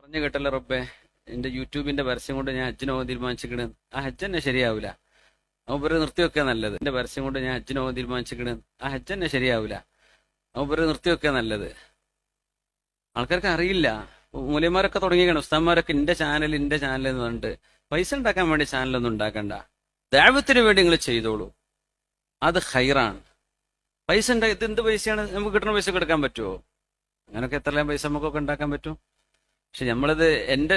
പറഞ്ഞു കേട്ടല്ലോ റബ്ബേ, എന്റെ യൂട്യൂബിന്റെ പരസ്യം കൊണ്ട് ഞാൻ ഹജ്ജിന് പോകാൻ തീരുമാനിച്ചിക്കണ്. ആ ഹജ്ജ് തന്നെ ശരിയാവില്ല. അവര് നിർത്തിവെക്കുക നല്ലത്. എന്റെ പരസ്യം കൊണ്ട് ഞാൻ ഹജ്ജിന് പോകാൻ തീരുമാനിച്ചിക്കണ്. ആ ഹജ്ജ് തന്നെ ശരിയാവില്ല. അവര് നിർത്തിവെക്കുക നല്ലത്. ആൾക്കാർക്ക് അറിയില്ല. മൂല്യന്മാരൊക്കെ തുടങ്ങിയാണ്, ഉസ്താന്മാരൊക്കെ എന്റെ ചാനൽ എന്ന് പറഞ്ഞിട്ട് പൈസ ഉണ്ടാക്കാൻ വേണ്ടി ചാനലൊന്നും ഉണ്ടാക്കണ്ട. ദഅവത്തിന് വേണ്ടി നിങ്ങൾ ചെയ്തോളൂ, അത് ഖൈറാണ്. പൈസ ഉണ്ടാക്കി ഇത് എന്ത് പൈസയാണ്? നമുക്ക് കിട്ടുന്ന പൈസ എടുക്കാൻ പറ്റുമോ? അങ്ങനൊക്കെ എത്രയും പൈസ നമുക്കൊക്കെ ഉണ്ടാക്കാൻ പറ്റും. പക്ഷെ നമ്മളിത് എന്റെ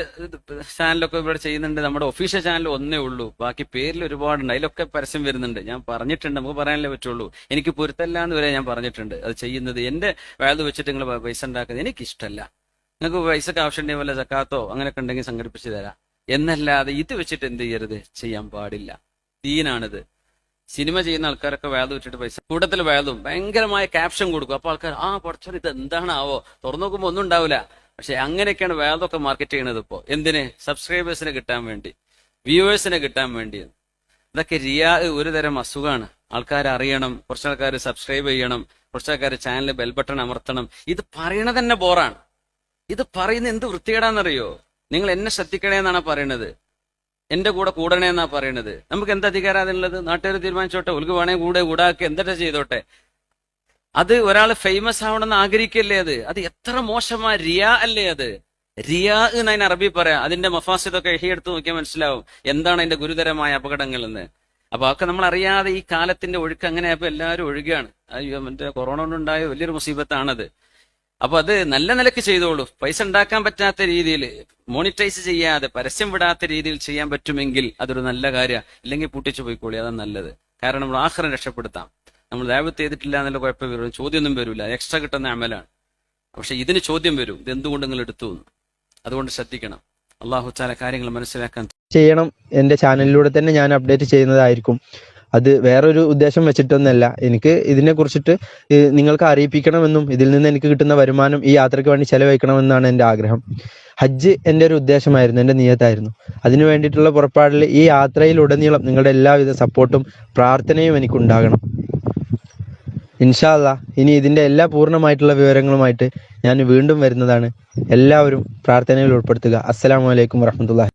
ചാനലൊക്കെ ഇവിടെ ചെയ്യുന്നുണ്ട്. നമ്മുടെ ഒഫീഷ്യൽ ചാനൽ ഒന്നേ ഉള്ളൂ, ബാക്കി പേരിൽ ഒരുപാടുണ്ട്. അതിലൊക്കെ പരസ്യം വരുന്നുണ്ട്. ഞാൻ പറഞ്ഞിട്ടുണ്ട്, നമുക്ക് പറയാനല്ലേ പറ്റുള്ളൂ. എനിക്ക് പൊരുത്തല്ല എന്ന് വരെ ഞാൻ പറഞ്ഞിട്ടുണ്ട്. അത് ചെയ്യുന്നത് എന്റെ വേദ വെച്ചിട്ട് നിങ്ങൾ പൈസ ഉണ്ടാക്കുന്നത് എനിക്കിഷ്ടമല്ല. നിങ്ങൾക്ക് പൈസക്ക് ആവശ്യമുണ്ടെങ്കിൽ വല്ല സക്കാത്തോ അങ്ങനെയൊക്കെ ഉണ്ടെങ്കിൽ സംഘടിപ്പിച്ച് തരാം എന്നല്ലാതെ ഇത് വെച്ചിട്ട് എന്ത് ചെയ്യരുത്, ചെയ്യാൻ പാടില്ല. ദീനാണിത്. സിനിമ ചെയ്യുന്ന ആൾക്കാരൊക്കെ വേദ വെച്ചിട്ട് പൈസ കൂട്ടത്തിൽ വേദവും ഭയങ്കരമായ ക്യാപ്ഷൻ കൊടുക്കും. അപ്പൊ ആൾക്കാർ പഠിച്ചോ ഇത് എന്താണാവോ, തുറന്നു നോക്കുമ്പോ ഒന്നും ഉണ്ടാവില്ല. പക്ഷെ അങ്ങനെയൊക്കെയാണ് വേദമൊക്കെ മാർക്കറ്റ് ചെയ്യണത് ഇപ്പോ. എന്തിന്? സബ്സ്ക്രൈബേഴ്സിനെ കിട്ടാൻ വേണ്ടി, വ്യൂവേഴ്സിനെ കിട്ടാൻ വേണ്ടി. ഇതൊക്കെ റിയാ ഒരു തരം അസുഖമാണ്. ആൾക്കാർ അറിയണം, കുറച്ച് ആൾക്കാർ സബ്സ്ക്രൈബ് ചെയ്യണം, കുറച്ച് ആൾക്കാർ ചാനൽ ബെൽ ബട്ടൺ അമർത്തണം. ഇത് പറയണത് തന്നെ ബോറാണ്. ഇത് പറയുന്നത് എന്ത് വൃത്തികേടാന്നറിയോ? നിങ്ങൾ എന്നെ ശ്രദ്ധിക്കണേന്നാണ് പറയണത്, എന്റെ കൂടെ കൂടണേ എന്നാ പറയണത്. നമുക്ക് എന്ത് അധികാരം അതിനുള്ളത്? നാട്ടുകാർ തീരുമാനിച്ചോട്ടെ, ഒലുക്ക് വേണേ കൂടെ കൂടാക്കി എന്തൊക്കെ ചെയ്തോട്ടെ. അത് ഒരാൾ ഫേമസ് ആവണമെന്ന് ആഗ്രഹിക്കല്ലേ? അത് എത്ര മോശമായ റിയാ അല്ലേ? അത് റിയാ എന്ന് അതിന് അറബി പറയാം. അതിന്റെ മഫാസിദൊക്കെ എടുത്ത് നോക്കിയാൽ മനസ്സിലാവും എന്താണ് അതിന്റെ ഗുരുതരമായ അപകടങ്ങൾ എന്ന്. അപ്പൊ അതൊക്കെ നമ്മൾ അറിയാതെ ഈ കാലത്തിന്റെ ഒഴുക്ക് അങ്ങനെ ആയപ്പോ എല്ലാവരും ഒഴുകുകയാണ്. അയ്യോ, മറ്റേ കൊറോണ കൊണ്ടുണ്ടായ വലിയൊരു മുസീബത്താണത്. അപ്പൊ അത് നല്ല നിലക്ക് ചെയ്തോളൂ. പൈസ ഉണ്ടാക്കാൻ പറ്റാത്ത രീതിയിൽ, മോണിറ്റൈസ് ചെയ്യാതെ, പരസ്യം വിടാത്ത രീതിയിൽ ചെയ്യാൻ പറ്റുമെങ്കിൽ അതൊരു നല്ല കാര്യം. ഇല്ലെങ്കിൽ പൂട്ടിച്ചു പോയിക്കോളി, അതാണ് നല്ലത്. കാരണം നമ്മൾ ആഖിറം രക്ഷപ്പെടുത്താം. നമ്മൾ ദഅവത്ത് ചെയ്തിട്ടില്ല എന്നുള്ള കുഴപ്പം വരും, ചോദ്യമൊന്നും വരില്ല, എക്സ്ട്രാ കിട്ടുന്ന അമലാണ്. പക്ഷെ ഇതിന് ചോദ്യം വരും, ഇത് എന്തുകൊണ്ട് നിങ്ങൾ എടുത്തു. അതുകൊണ്ട് ശ്രദ്ധിക്കണം. അള്ളാഹു തആല കാര്യങ്ങൾ മനസ്സിലാക്കാൻ ചെയ്യണം. എന്റെ ചാനലിലൂടെ തന്നെ ഞാൻ അപ്ഡേറ്റ് ചെയ്യുന്നതായിരിക്കും. അത് വേറൊരു ഉദ്ദേശം വെച്ചിട്ടൊന്നല്ല. എനിക്ക് ഇതിനെ കുറിച്ചിട്ട് നിങ്ങൾക്ക് അറിയിപ്പിക്കണമെന്നും ഇതിൽ നിന്ന് എനിക്ക് കിട്ടുന്ന വരുമാനം ഈ യാത്രയ്ക്ക് വേണ്ടി ചെലവഴിക്കണമെന്നാണ് എൻ്റെ ആഗ്രഹം. ഹജ്ജ് എൻ്റെ ഒരു ഉദ്ദേശമായിരുന്നു, എൻ്റെ നിയത്തായിരുന്നു. അതിനു വേണ്ടിയിട്ടുള്ള പുറപ്പാടിൽ ഈ യാത്രയിലുടനീളം നിങ്ങളുടെ എല്ലാവിധ സപ്പോർട്ടും പ്രാർത്ഥനയും എനിക്കുണ്ടാകണം. ഇൻഷാ അല്ലാഹ് ഇനി ഇതിൻ്റെ എല്ലാ പൂർണ്ണമായിട്ടുള്ള വിവരങ്ങളുമായിട്ട് ഞാൻ വീണ്ടും വരുന്നതാണ്. എല്ലാവരും പ്രാർത്ഥനയിൽ ഉൾപ്പെടുത്തുക. അസ്സലാമു അലൈക്കും വറഹ്മത്തുള്ളാഹി.